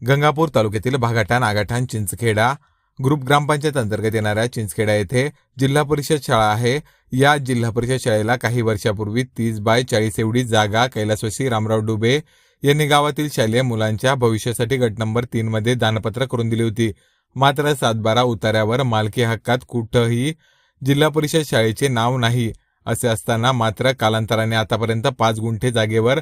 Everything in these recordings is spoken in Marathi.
गंगापूर तालुक्यातील भागाठाण आगाठाण चिंचखेडा ग्रुप ग्रामपंचायत अंतर्गत येणाऱ्या चिंचखेडा येथे जिल्हा परिषद शाळा आहे। या जिल्हा परिषद शाळेला काही वर्षापूर्वी 30/40 एवढी जागा कैलासवासी रामराव डुबे यांनी गावातील शालेय मुलांच्या भविष्यासाठी गट नंबर 3 मध्ये दानपत्र करून दिली होती। मात्र 7/12 उतार्यावर मालकी हक्कात कुठेही जिल्हा परिषद शाळेचे नाव नाही। असे असताना मात्र कालांतराने आतापर्यंत 5 गुंठे जागेवर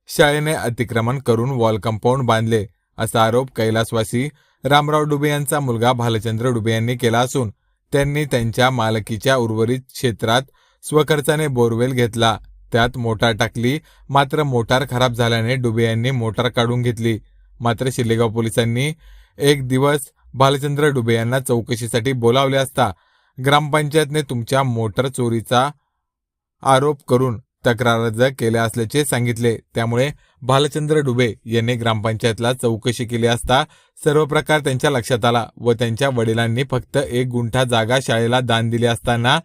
शाळेने अतिक्रमण करून वॉल कंपाऊंड बांधले, असा आरोप कैलासवासी रामराव डुबे यांचा मुलगा भालचंद्र डुबे यांनी केला असून त्यांनी त्यांच्या मालकीच्या उर्वरित क्षेत्रात स्वखर्चाने बोरवेल घेतला, त्यात मोटार टाकली। मात्र मोटार खराब झाल्याने डुबे यांनी मोटार काढून घेतली। मात्र शिलेगाव पोलिसांनी एक दिवस भालचंद्र डुबे यांना चौकशीसाठी बोलावले असता ग्रामपंचायतने तुमच्या मोटार चोरीचा आरोप करून तक्रार अर्ज केल्या असल्याचे सांगितले। त्यामुळे भालचंद्र डुबे यांनी ग्रामपंचायतला चौकशी केली असता सर्व प्रकार त्यांच्या लक्षात आला व त्यांच्या वडिलांनी फक्त 1 गुंठा जागा शाळेला दान दिली असताना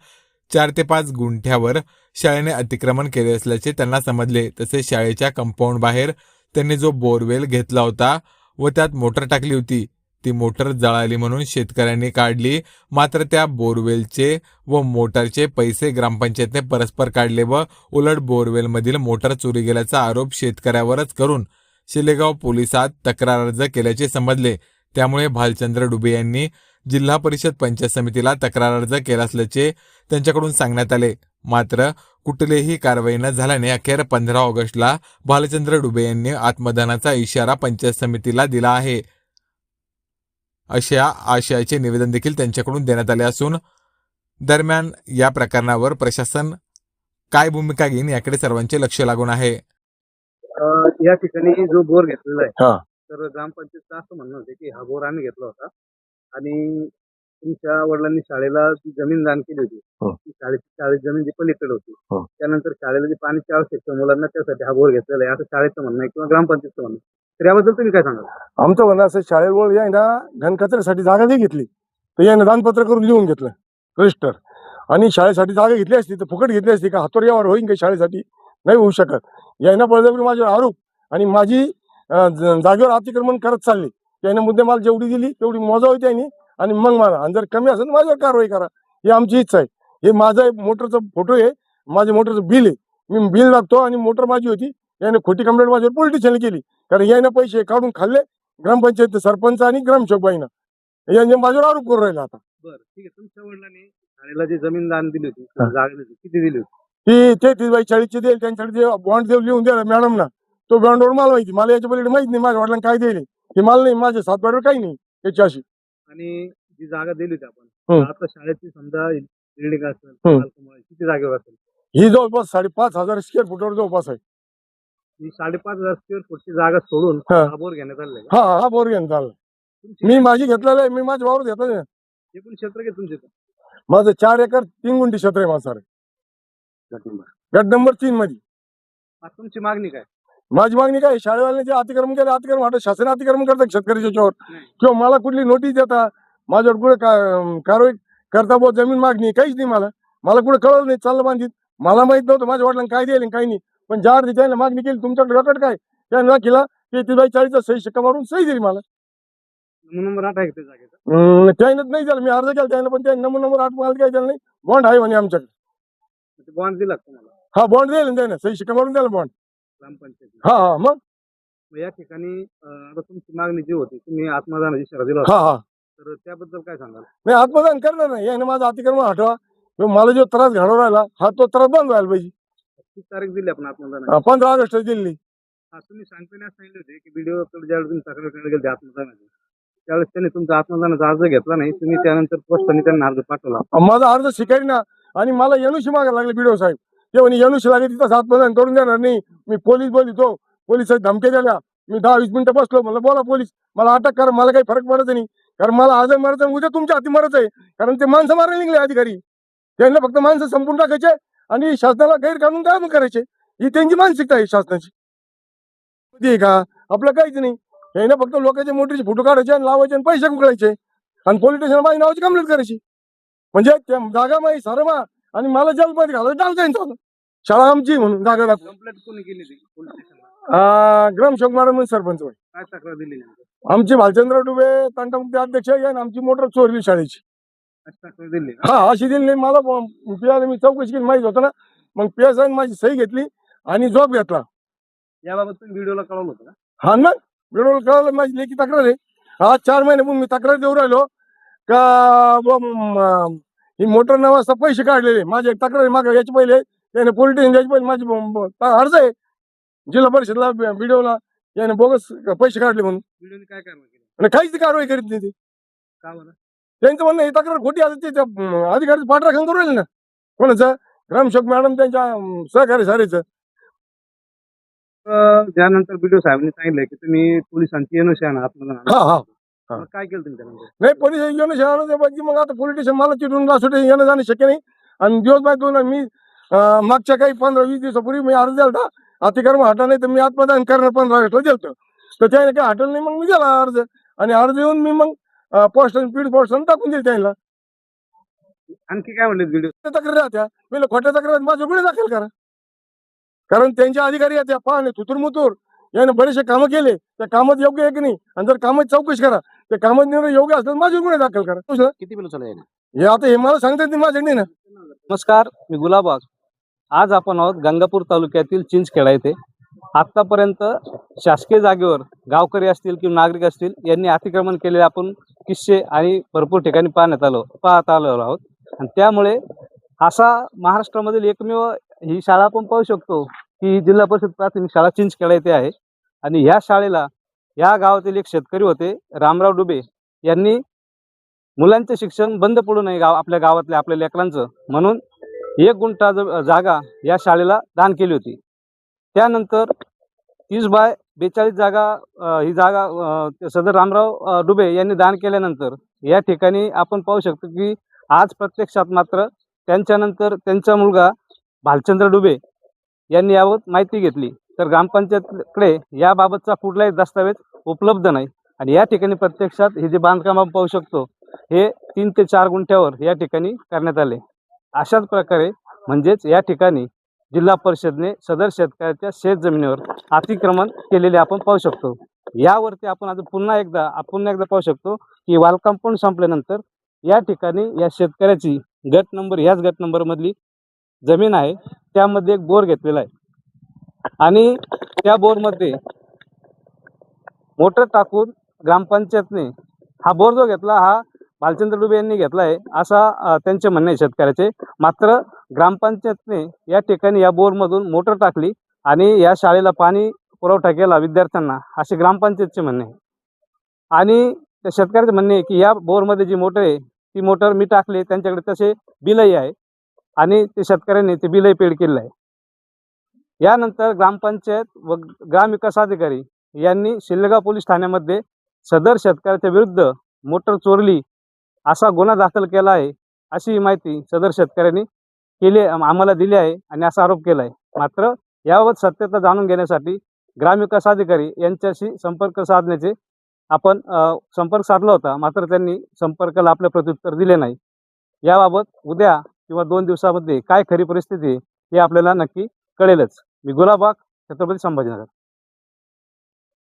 4 ते 5 गुंठ्यावर शाळेने अतिक्रमण केले असल्याचे त्यांना समजले। तसेच शाळेच्या कंपाऊंड बाहेर त्यांनी जो बोरवेल घेतला होता व त्यात मोटर टाकली होती, ती मोटर जळाली म्हणून शेतकऱ्यांनी काढली। मात्र त्या बोरवेलचे व मोटारचे पैसे ग्रामपंचायतने परस्पर काढले व उलट बोरवेलमधील मोटार चोरी गेल्याचा आरोप शेतकऱ्यावरच करून शिलेगाव पोलिसात तक्रार अर्ज केल्याचे समजले। त्यामुळे भालचंद्र डुबे यांनी जिल्हा परिषद पंचायत समितीला तक्रार अर्ज केला असल्याचे त्यांच्याकडून सांगण्यात आले। मात्र कुठलीही कारवाई न झाल्याने अखेर 15 ऑगस्टला भालचंद्र डुबे यांनी आत्मदानाचा इशारा पंचायत समितीला दिला आहे। अशा आशयाचे निवेदन देखील त्यांच्याकडून देण्यात आले असून दरम्यान या प्रकरणावर प्रशासन काय भूमिका घेईन याकडे सर्वांचे लक्ष लागून आहे। या ठिकाणी जो बोर घेतलेला आहे तर ग्रामपंचायतचं असं म्हणणं होतं की हा बोर आम्ही घेतला होता आणि तुमच्या वडिलांनी शाळेला ती जमीन दान केली होती। ती शाळेची जमीन जी पलीकडे होती, त्यानंतर शाळेला जी पाण्याची आवश्यकता मुलांना त्यासाठी हा बोर घेतलेला आहे असं शाळेचं म्हणणं आहे किंवा ग्रामपंचायतचं म्हणणं आहे। तर याबद्दल तुम्ही काय सांगाल? आमचं म्हणणं असं, शाळेवर या ना घनकचऱ्यासाठी जागा नाही घेतली तर यानं दानपत्र करून लिहून घेतलं रजिस्टर, आणि शाळेसाठी जागा घेतली असती तर फुकट घेतली असती का? हातोर यावर होईन काही शाळेसाठी? नाही होऊ शकत। यानं बळजबरी माझ्यावर आरोप आणि माझी जागेवर अतिक्रमण करत चालली। त्याने मुद्दे मला जेवढी दिली तेवढी मोजावी त्यांनी आणि मग मला, आणि जर कमी असेल माझ्यावर कारवाई करा, ही आमची इच्छा आहे। हे माझा मोटरचा फोटो आहे, माझ्या मोटरचं बिल आहे, मी बिल लागतो आणि मोटर माझी होती। याने खोटी कंप्लेंट माझ्यावर पोलीस स्टेशनला केली, कारण याने पैसे काढून खाल्ले ग्रामपंचायत सरपंच आणि ग्रामसेवक बाईनं, याने माझ्यावर आरोप करून राहिला। आता बरं ठीक आहे, तुमच्या वडिलांनी शाळेला जी जमीन दान दिली होती, जागा दिली होती, किती दिली होती? ती 33/40 देईल, त्यांच्याकडे जे बॉन्ड देऊ लिहून द्या मॅडमना, तो बॉन्डवर मला माहिती, मला याच्या पलीकडे माहित नाही माझ्या वडिलांना काय दिले हे मला नाही, माझ्या सातबारावर काही नाही याच्याशी। आणि जी जागा दिली होती आपण आता शाळेची समजा बिल्डिंग असेल किती जागेवर असेल? ही जवळपास 5,500 स्क्वेअर फुटावर जवळपास आहे। ही 5,500 स्क्वेअर फूटची जागा सोडून हा बोर घेण्यात आलेला आहे? हा बोर घेण्यात आला। मी माझी घेतलेलं आहे, मी माझ्या वावर घेतलं। एकूण क्षेत्र किती तुमचे? माझं 4 एकर 3 गुंठी क्षेत्र आहे माझं सारे, गट नंबर 3 मध्ये। आता तुमची मागणी काय? माझी मागणी काय, शाळेवाल्यांनी जे अतिक्रमण केलं, अतिक्रमण वाटत शासन अतिक्रमण करतं शेतकऱ्याच्या याच्यावर, किंवा मला कुठली नोटीस देता, माझ्यावर कुठे कारवाई करता बुवा, जमीन मागणी काहीच नाही। मला कुठे कळलं नाही, चाललं बांधित, मला माहित नव्हतं माझ्या वडिलांना काय दिले काही नाही। पण ज्या अर्थी त्याने मागणी केली, तुमच्याकडे रेकॉर्ड काय त्याने केला, 33/40 सही शिक्का मारून सही दिली मला। नंबर 8 आहे त्या जागेचा? त्याने नाही दिला, मी अर्ज केला त्याने, पण त्याने नंबर 8 मला काय दिला नाही। बॉन्ड आहे म्हणे आमच्याकडे। बॉन्ड दिला तुम्हाला? हा बॉन्ड दिला त्याने, सही शिक्का मारून दिला बॉन्ड ग्रामपंचायत। हा मग या ठिकाणी आता तुमची मागणी जी होती, तुम्ही आत्मदानाचा इशारा दिला होता, तर त्याबद्दल काय सांगाल? नाही, आत्मदान करणार नाही, याने माझं अतिक्रमण हटवा, मला जो त्रास घडवून राहिला हा तो त्रास बंद व्हायला पाहिजे। किती तारीख दिली आपण आत्मदान? 15 ऑगस्ट दिली। तुम्ही सांगताना सांगितले होते की व्हिडिओ ज्यावेळेस तुम्ही तक्रार करायला गेले आत्मदानाची, त्यावेळेस त्यांनी तुमचा आत्मदानाचा अर्ज घेतला नाही, तुम्ही त्यानंतर पोस्टाने त्यांना अर्ज पाठवला। माझा अर्ज स्वीकारी ना, आणि मला एनओसी मागायला लागले बीडीओ साहेब, ते म्हणे एनओसी लागेल तिथं आत्मदान करून देणार नाही। मी पोलीस बोलितो, पोलिस धमक्या दिल्या, मी 10-20 मिनिटं बसलो, म्हणलं बोला पोलीस, मला अटक करा, मला काही फरक पडत नाही, कारण मला आज मरायचं उद्या तुमच्या हाती मरायचं आहे, कारण ते माणसं मारायला निघले अधिकारी, त्यांना फक्त माणसं संपून टाकायचे आणि शासनाला गैरकानून काम करायचे, ही त्यांची मानसिकता आहे शासनाची का? आपलं काहीच नाही, यांना फक्त लोकांचे मोटरीचे फोटो काढायचे आणि लावायचे आणि पैसे उकळायचे आणि पोलीस स्टेशन माझ्या नावाची कंप्लेंट करायची, म्हणजे त्या जागा माही सारमा आणि मला जेलमध्ये घालायचं चालतं। शाळा आमची म्हणून जागा कंप्लेंट कोणी केली पोलीस स्टेशनला? ग्रामसेवक मॅडम आणि सरपंच होय. काय तक्रार दिली नेमकं? आमचे भालचंद्र डुबे तंटामुक्ती अध्यक्ष आहे आणि आमची मोटर चोरली शाळेची. अशी तक्रार दिली का? हा अशी दिली नाही मला. पियाला मी चौकशी केली, माहित होतं ना. मग पियासाने माझी सही घेतली आणि जॉब घेतला. याबाबत तुम्ही व्हिडिओला कळवलं होतं का? हा ना, वेळोवेळ कळलं माझी लेखी तक्रार आहे. आज 4 महिन्यापूर्वी मी तक्रार देऊ राहिलो का ही मोटर न वाजता पैसे काढलेले. माझी एक तक्रार मागे याच्या पहिले त्याने पोलीस स्टेशन याच्या पहिले माझी अर्ज आहे जिल्हा परिषदला व्हिडिओला याने बोगस पैसे काढले म्हणून. व्हिडिओने काय कारवाई केली? आणि काहीच कारवाई करीत नाही ते. का बरं? त्यांचं म्हणणं ही तक्रार खोटी. आता ते अधिकारी पाठराखण करू राहिले ना. कोणाचं? ग्रामसेवक मॅडम त्यांच्या सहकारी सारेचं. त्यानंतर व्हिडिओ साहेबांनी सांगितलंय की तुम्ही पोलिसांची एनओसी आणा आत्मदान. हा हा मग काय केलं तुम्ही त्यानंतर? नाही, पोलीस येणं शहराला ते पाहिजे. मग आता पोलीस स्टेशन मला तिथून सुटे येणं जाणं शक्य नाही. आणि दिवस बाय दोन मी मागच्या काही 15-20 दिवसापूर्वी मी अर्ज दिला अतिक्रम हटा नाही तर मी आत्मदान करणार 15 ऑगस्टला दिलतो. तर त्याने काही हटलं नाही. मग मी दिला अर्ज आणि अर्ज येऊन मी मग पोस्टन स्पीड पोस्टन टाकून दिली त्यांना. आणखी काय म्हणले व्हिडिओ? तक्रार राहत्या मी खोट्या तक्रार माझ्या गुन्हे दाखल करा. कारण त्यांचे अधिकारी आहेत पाहणे तुतुरमुतूर याने बरेचसे कामं केले. त्या कामात योग्य आहे की नाही, आणि जर कामाची चौकशी करा त्या कामात निर्णय योग्य असतात माझे गुन्हे दाखल करा. दुसरं किती बिल चालू आहे? हे आता हे मला सांगता येत नाही माझ्याकडे ना. नमस्कार, मी गुलाबाग. आज आपण आहोत गंगापूर तालुक्यातील चिंचखेडा येथे. आतापर्यंत शासकीय जागेवर गावकरी असतील किंवा नागरिक असतील यांनी अतिक्रमण केलेले आपण किस्से आणि भरपूर ठिकाणी पाहत आलो आहोत. आणि त्यामुळे असा महाराष्ट्रामधील एकमेव ही शाळा आपण पाहू शकतो की जिल्हा परिषद प्राथमिक शाळा चिंचखेडा येथे आहे. आणि ह्या शाळेला या गावातील एक शेतकरी होते रामराव डुबे यांनी मुलांचे शिक्षण बंद पडू नये आपल्या गावातल्या आपल्या लेकरांचं म्हणून 1 गुंठा जागा या शाळेला दान केली होती. त्यानंतर 30/42 जागा ही जागा सदर रामराव डुबे यांनी दान केल्यानंतर या ठिकाणी आपण पाहू शकतो की आज प्रत्यक्षात मात्र त्यांच्यानंतर त्यांचा मुलगा भालचंद्र डुबे यांनी याबाबत माहिती घेतली तर ग्रामपंचायतकडे याबाबतचा कुठलाही दस्तावेज उपलब्ध नाही. आणि या ठिकाणी प्रत्यक्षात हे जे बांधकाम आपण पाहू शकतो हे 3 ते 4 गुंठ्यावर या ठिकाणी करण्यात आले. अशाच प्रकारे म्हणजेच या ठिकाणी जिल्हा परिषदने सदर शेतकऱ्याच्या शेत जमिनीवर अतिक्रमण केलेले आपण पाहू शकतो. यावरती आपण आता पुन्हा एकदा पाहू शकतो की वॉल कंपाऊंड संपल्यानंतर या ठिकाणी या शेतकऱ्याची ह्याच गट नंबर मधली जमीन आहे त्यामध्ये एक बोर घेतलेला आहे. आणि त्या बोरमध्ये मोटर टाकून ग्रामपंचायतने हा बोर जो घेतला हा भालचंद्र डुबे यांनी घेतला आहे असा त्यांचे म्हणणे शेतकऱ्याचे. मात्र ग्रामपंचायतने या ठिकाणी या बोरमधून मोटर टाकली आणि या शाळेला पाणी पुरवठा केला विद्यार्थ्यांना असे ग्रामपंचायतचे म्हणणे आहे. आणि त्या शेतकऱ्याचे म्हणणे आहे की या बोरमध्ये जी मोटर आहे ती मोटर मी टाकली त्यांच्याकडे तसे बिलही आहे आणि ते शेतकऱ्यांनी ते बिलही पेड केलेलं आहे. यानंतर ग्रामपंचायत व ग्रामविकास अधिकारी यांनी शिल्लेगाव पोलीस ठाण्यामध्ये सदर शेतकऱ्याच्या विरुद्ध मोटर चोरली असा गुन्हा दाखल केला आहे अशी माहिती सदर शेतकऱ्यांनी आम्हाला दिली आहे आणि असा आरोप केला आहे. मात्र याबाबत सत्यता जाणून घेण्यासाठी ग्रामविकास अधिकारी यांच्याशी संपर्क साधण्याचे आपण संपर्क साधला होता. मात्र त्यांनी संपर्काला आपले प्रत्युत्तर दिले नाही. याबाबत उद्या किंवा 2 दिवसामध्ये काय खरी परिस्थिती हे आपल्याला नक्की कळेलच. मी गुलाबाग, छत्रपती संभाजीनगर.